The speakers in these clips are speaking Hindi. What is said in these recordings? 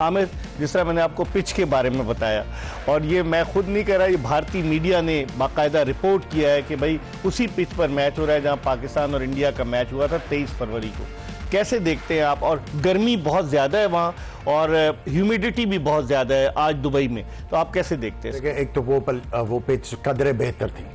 आमिर, जिस तरह मैंने आपको पिच के बारे में बताया, और ये मैं खुद नहीं कह रहा, ये भारतीय मीडिया ने बाकायदा रिपोर्ट किया है कि भाई उसी पिच पर मैच हो रहा है जहां पाकिस्तान और इंडिया का मैच हुआ था 23 फरवरी को। कैसे देखते हैं आप? और गर्मी बहुत ज़्यादा है वहाँ और ह्यूमिडिटी भी बहुत ज़्यादा है आज दुबई में, तो आप कैसे देखते हैं? एक तो वो पिच कदरे बेहतर थी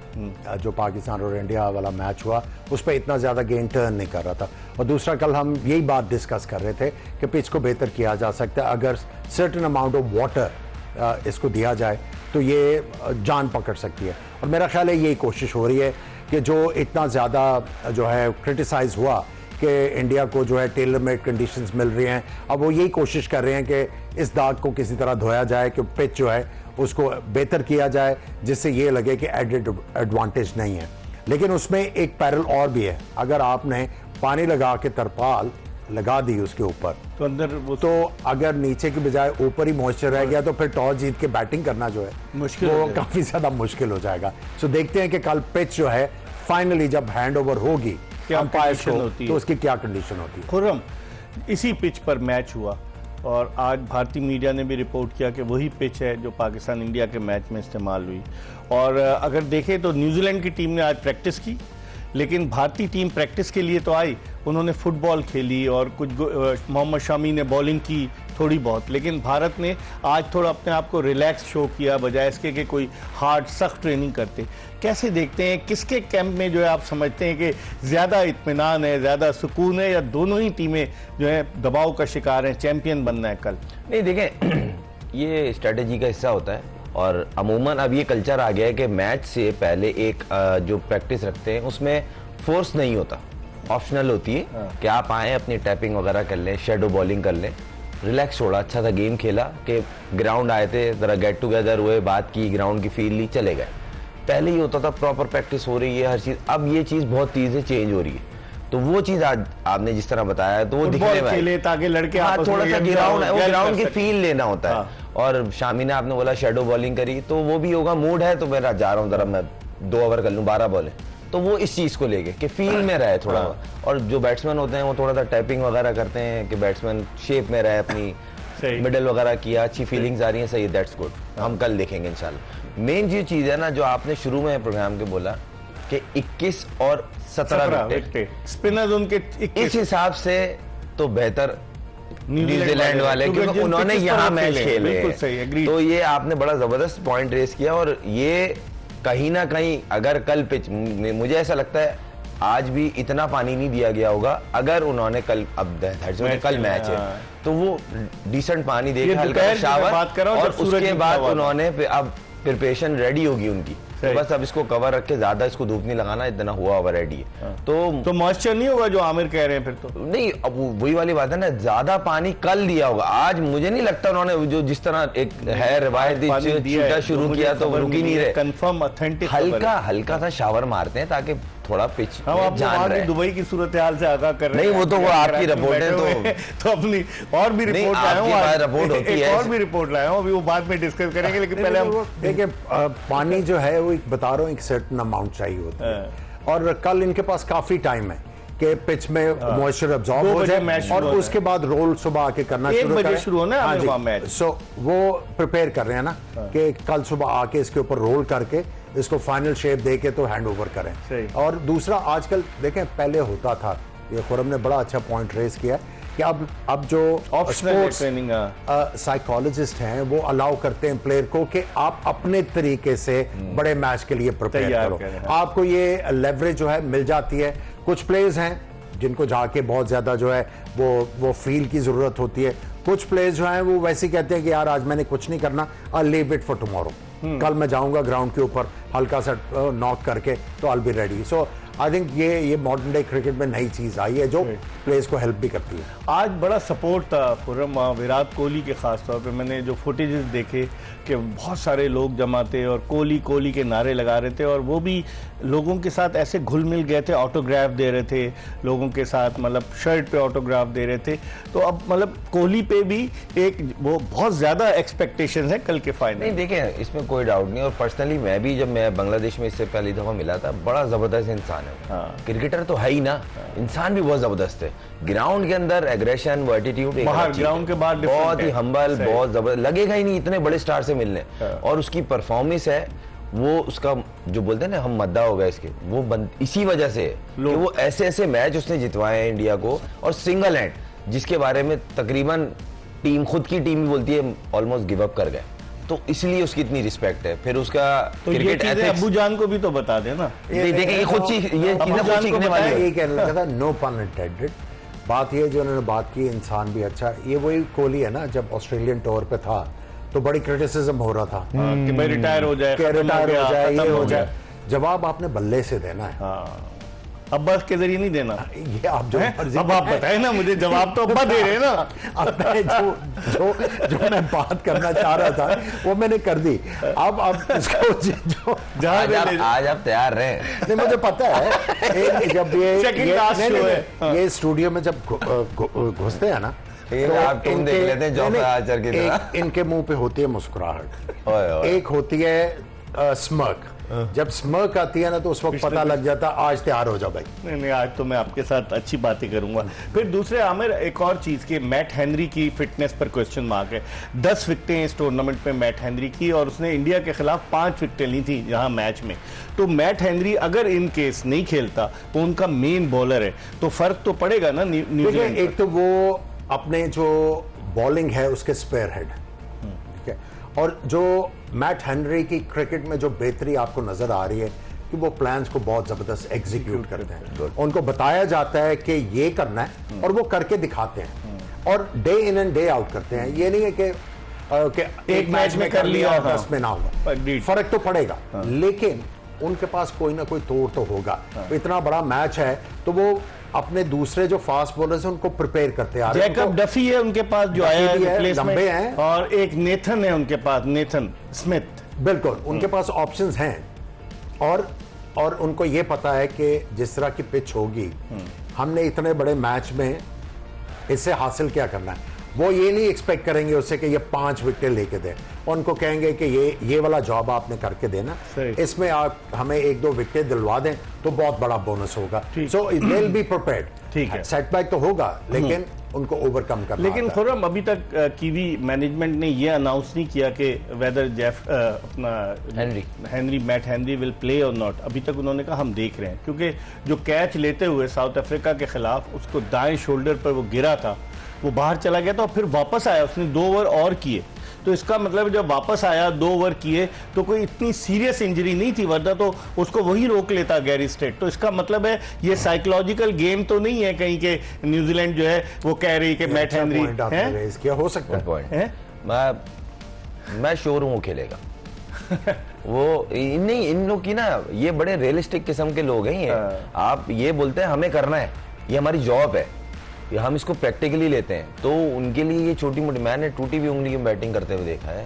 जो पाकिस्तान और इंडिया वाला मैच हुआ, उस पर इतना ज़्यादा गेन टर्न नहीं कर रहा था। और दूसरा, कल हम यही बात डिस्कस कर रहे थे कि पिच को बेहतर किया जा सकता है अगर सर्टेन अमाउंट ऑफ वाटर इसको दिया जाए तो ये जान पकड़ सकती है। और मेरा ख्याल है यही कोशिश हो रही है कि जो इतना ज़्यादा जो है क्रिटिसाइज हुआ कि इंडिया को जो है टेलर मेड कंडीशंस मिल रही हैं, अब वो यही कोशिश कर रहे हैं कि इस दाग को किसी तरह धोया जाए, कि पिच जो है उसको बेहतर किया जाए जिससे ये लगे कि एडेड एडवांटेज नहीं है। लेकिन उसमें एक पैरल और भी है, अगर आपने पानी लगा के तरपाल लगा दी उसके ऊपर तो अंदर वो तो अगर नीचे की बजाय ऊपर ही मॉइस्चर रह गया तो फिर टॉस जीत के बैटिंग करना जो है मुश्किल वो काफी ज्यादा मुश्किल हो जाएगा। सो देखते हैं कि कल पिच जो है फाइनली जब हैंड ओवर होगी अंपायर्स को तो उसकी क्या कंडीशन होती है। खुर्रम, इसी पिच पर मैच हुआ और आज भारतीय मीडिया ने भी रिपोर्ट किया कि वही पिच है जो पाकिस्तान इंडिया के मैच में इस्तेमाल हुई। और अगर देखें तो न्यूजीलैंड की टीम ने आज प्रैक्टिस की, लेकिन भारतीय टीम प्रैक्टिस के लिए तो आई, उन्होंने फुटबॉल खेली और कुछ मोहम्मद शामी ने बॉलिंग की थोड़ी बहुत, लेकिन भारत ने आज थोड़ा अपने आप को रिलैक्स शो किया बजाय इसके कि कोई हार्ड सख्त ट्रेनिंग करते। कैसे देखते हैं, किसके कैंप में जो है आप समझते हैं कि ज़्यादा इत्मीनान है, ज़्यादा सुकून है, या दोनों ही टीमें जो है दबाव का शिकार हैं, चैंपियन बनना है कल? नहीं, देखें ये स्ट्रेटेजी का हिस्सा होता है और अमूमन अब ये कल्चर आ गया है कि मैच से पहले एक जो प्रैक्टिस रखते हैं उसमें फोर्स नहीं होता, ऑप्शनल होती है कि आप आए अपनी टैपिंग वगैरह कर लें, शेडो बॉलिंग कर लें, रिलैक्स छोड़ा, अच्छा सा गेम खेला कि ग्राउंड आए थे, ज़रा गेट टुगेदर हुए, बात की, ग्राउंड की फील ली, चले गए। पहले ही होता था प्रॉपर प्रैक्टिस हो रही है हर चीज़, अब ये चीज़ बहुत तेज़ी से चेंज हो रही है। तो वो चीज़ आज आपने जिस तरह बताया तो वो दिखने में ताकि लड़के थोड़ा सा ग्राउंड की फील लेना होता है। और शामी ने आपने बोला शेडो बॉलिंग करी, तो वो भी होगा, मूड है तो मेरा जा रहा हूँ जरा मैं 2 ओवर कर लूँ 12 बॉल, तो वो इस चीज को लेके कि फील में रहे थोड़ा। और जो बैट्समैन होते हैं वो थोड़ा सा टैपिंग वगैरह करते हैं कि बैट्समैन शेप में रहे, अपनी मिडल वगैरह किया, अच्छी फीलिंग्स आ रही हैं, सही है, दैट्स गुड, हम कल देखेंगे इंशाल्लाह। मेन जो चीज है ना, जो आपने शुरू में प्रोग्राम के बोला कि 21 और 17 विकेट स्पिनर्स उनके इस हिसाब से तो बेहतर न्यूजीलैंड वाले, क्योंकि उन्होंने यहाँ मैच खेले, तो ये आपने बड़ा जबरदस्त पॉइंट रेस किया। और ये कहीं ना कहीं अगर कल पिच, मुझे ऐसा लगता है आज भी इतना पानी नहीं दिया गया होगा, अगर उन्होंने कल, अब कल मैच है तो वो डिसेंट पानी देकर हल्का शावर, और उसके बाद उन्होंने अब प्रिपरेशन रेडी होगी उनकी, तो बस अब इसको कवर रख के ज्यादा इसको धूप नहीं लगाना, इतना हुआ ओवर रेडी है। तो मॉइस्चर नहीं होगा जो आमिर कह रहे हैं फिर तो नहीं, अब वही वाली बात है ना, ज्यादा पानी कल दिया होगा, आज मुझे नहीं लगता उन्होंने जो जिस तरह एक है रिवायत शुरू किया तो रुक ही नहीं रहे, कंफर्म ऑथेंटिक हल्का सा शावर मारते हैं ताकि थोड़ा पिच जान रहे। दुबई की सूरत हाल से आगाह कर रहे हैं। नहीं, वो तो वो आपकी रिपोर्ट है, तो अपनी और भी रिपोर्ट लाया हूं, रिपोर्ट होती है, और भी रिपोर्ट लाया हूं, अभी वो बाद में डिस्कस करेंगे, लेकिन पहले हम देखिए पानी जो है वो बता रहा हूँ एक सर्टेन अमाउंट चाहिए होता है, और कल इनके पास काफी टाइम है कि पिच में मॉइस्चर अब्सॉर्ब हो जाए और उसके बाद रोल सुबह आके करना शुरू करें। शुरू होना है मैच, सो वो प्रिपेयर कर रहे हैं ना कि कल सुबह आके इसके ऊपर रोल करके इसको फाइनल शेप देके तो हैंड ओवर करें। और दूसरा, आजकल देखें पहले होता था, ये खुर्रम ने बड़ा अच्छा पॉइंट रेज किया कि अब जो स्पोर्ट्स साइकोलॉजिस्ट हैं वो अलाउ करते हैं प्लेयर को कि आप अपने तरीके से बड़े मैच के लिए प्रिपेयर करो, आपको ये लेवरेज जो है मिल जाती है। कुछ प्लेयर्स हैं जिनको जाके बहुत ज्यादा जो है वो फील की जरूरत होती है, कुछ प्लेयर्स जो हैं वो वैसे कहते हैं कि यार आज मैंने कुछ नहीं करना, I leave it for tomorrow, कल मैं जाऊंगा ग्राउंड के ऊपर हल्का सा नॉक करके तो I be ready. So I think ये मॉडर्न डे क्रिकेट में नई चीज आई है जो प्लेयर्स को हेल्प भी करती है। आज बड़ा सपोर्ट था खुर्रम विराट कोहली के खास तौर पे, मैंने जो फुटेजेस देखे कि बहुत सारे लोग जमा थे और कोहली के नारे लगा रहे थे, और वो भी लोगों के साथ ऐसे घुल मिल गए थे, ऑटोग्राफ दे रहे थे लोगों के साथ, मतलब शर्ट पे ऑटोग्राफ दे रहे थे। तो अब मतलब कोहली पे भी एक वो बहुत ज्यादा एक्सपेक्टेशंस है कल के फाइनल। नहीं, देखें इसमें कोई डाउट नहीं, और पर्सनली मैं भी जब मैं बांग्लादेश में इससे पहली दफा मिला था, बड़ा जबरदस्त इंसान जमाने में। क्रिकेटर तो है ही ना, इंसान भी बहुत जबरदस्त है। ग्राउंड के अंदर एग्रेशन, वो एटीट्यूड, बाहर ग्राउंड के बाद बहुत ही हम्बल, बहुत जबरदस्त, लगेगा ही नहीं इतने बड़े स्टार से मिलने। और उसकी परफॉर्मेंस है, वो उसका जो बोलते हैं ना हम मद्दा हो गया इसके, वो इसी वजह से कि वो ऐसे ऐसे मैच उसने जितवाए हैं इंडिया को, और सिंगल हैंड, जिसके बारे में तकरीबन टीम, खुद की टीम बोलती है ऑलमोस्ट गिव अप कर गए। तो इसलिए उसकी इतनी रिस्पेक्ट है। फिर उसका तो क्रिकेट एथिक्स अब्बू जान को भी तो बता देना। देखिए ये खुद सीखने वाली है। ये कहने लगा था, नो पन इंटेंडेड। बात ये जो उन्होंने बात की, इंसान भी अच्छा, ये वही कोहली है ना, जब ऑस्ट्रेलियन टूर पे था तो बड़ी क्रिटिसिज्म हो रहा था कि भाई रिटायर हो जाए, ये हो जाए। जवाब आपने बल्ले से देना है, अब्बास के जरिए नहीं देना। ये आप जो अब आप बताए ना मुझे, जवाब तो अब्बा दे रहे हैं ना। अब जो मैं बात करना चाह रहा था वो मैंने कर दी। अब इसको जो आज आप तैयार रहे। नहीं, मुझे पता है जब ये स्टूडियो में जब घुसते हैं ना, तो आप तुम देख लेते हैं जॉब आचर की तरह। इनके मुंह पे होती है मुस्कुराहट, एक होती है स्मर्क। जब स्मर्क आती है ना तो उस वक्त पता लग जाता है आज तैयार हो जाओ भाई। नहीं, आज तो मैं आपके साथ अच्छी बातें करूंगा। फिर दूसरे आमिर, एक और चीज की, मैट हेनरी की फिटनेस पर क्वेश्चन मार्क है। 10 विकेटें इस टूर्नामेंट में मैट हेनरी की, और उसने इंडिया के खिलाफ 5 विकेटें ली थी यहाँ मैच में। तो मैट हेनरी अगर इन केस नहीं खेलता तो उनका मेन बॉलर है, तो फर्क तो पड़ेगा ना न्यूजीलैंड। एक तो वो अपने जो बॉलिंग है उसके स्पेयर हेड, ठीक है, और जो मैट हेनरी की क्रिकेट में जो बेहतरी आपको नजर आ रही है कि वो प्लान्स को बहुत जबरदस्त एग्जीक्यूट करते हैं। उनको बताया जाता है कि ये करना है और वो करके दिखाते हैं, और day in and day out करते हैं। ये नहीं है कि एक मैच में कर लिया 10 में ना होगा, फर्क तो पड़ेगा, लेकिन उनके पास कोई ना कोई तोड़ तो होगा। इतना बड़ा मैच है तो वो अपने दूसरे जो फास्ट बॉलर्स हैं उनको प्रिपेयर करते आ रहे हैं। जैकब डफी है उनके पास जो आया है रिप्लेसमेंट, लंबे हैं, और एक नेथन है उनके पास, नेथन स्मिथ। बिल्कुल, उनके पास ऑप्शंस हैं, और उनको ये पता है कि जिस तरह की पिच होगी, हमने इतने बड़े मैच में इससे हासिल क्या करना है। वो ये नहीं एक्सपेक्ट करेंगे उससे कि ये 5 विकेट लेके दे, उनको कहेंगे कि ये वाला जॉब आपने करके देना, इसमें आप हमें 1-2 विकेट दिलवा दें तो बहुत बड़ा बोनस होगा। सो दे विल बी प्रिपेयर्ड। ठीक है, सेटबैक तो होगा लेकिन उनको ओवरकम करना। लेकिन खुर्रम, अभी तक कीवी मैनेजमेंट ने ये अनाउंस नहीं किया कि whether Matt Henry will play और नॉट। अभी तक उन्होंने कहा हम देख रहे हैं, क्योंकि जो कैच लेते हुए साउथ अफ्रीका के खिलाफ उसको दाएं शोल्डर पर वो गिरा था, वो बाहर चला गया था और फिर वापस आया, उसने 2 ओवर और किए। तो इसका मतलब जब वापस आया 2 ओवर किए तो कोई इतनी सीरियस इंजरी नहीं थी, वरना तो उसको वही रोक लेता गैरी स्टेट। तो इसका मतलब है ये साइकोलॉजिकल गेम तो नहीं है कहीं के न्यूजीलैंड जो है वो कह रही कि मैट हेनरी क्या हो सकता है। मैं श्योर हूं वो खेलेगा। वो नहीं, इन लोग की ना ये बड़े रियलिस्टिक किस्म के लोग हैं। ये आप ये बोलते हैं हमें करना है, ये हमारी जॉब है, हम इसको प्रैक्टिकली लेते हैं। तो उनके लिए ये छोटी मोटी, मैंने टूटी हुई उंगली में बैटिंग करते हुए देखा है,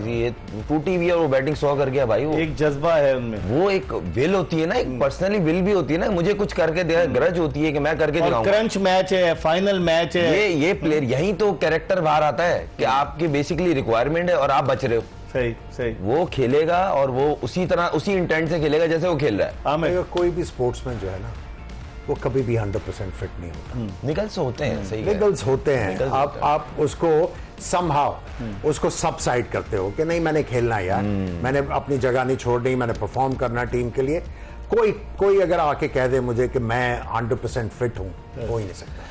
ये टूटी हुई और वो बैटिंग 100 कर गया भाई। वो एक जज्बा है उनमें, वो एक विल होती है ना, एक पर्सनली विल भी होती है ना, मुझे कुछ करके दे, ग्रज होती है कि मैं करके दिखाऊंगा। क्रंच मैच है, फाइनल मैच है, ये प्लेयर, यही तो कैरेक्टर बाहर आता है कि आपकी बेसिकली रिक्वायरमेंट है और आप बच रहे हो। सही वो खेलेगा और वो उसी तरह उसी इंटेंट से खेलेगा जैसे वो खेल रहा है। कोई भी स्पोर्ट्समैन जो है ना वो कभी भी 100% फिट नहीं होता। निगल्स होते हैं, सही निगल्स होते हैं। आप उसको समहाउ उसको सबसाइड करते हो कि नहीं मैंने खेलना है यार, मैंने अपनी जगह नहीं छोड़नी, मैंने परफॉर्म करना टीम के लिए। कोई अगर आके कह दे मुझे कि मैं 100% फिट हूं, हो ही नहीं सकता।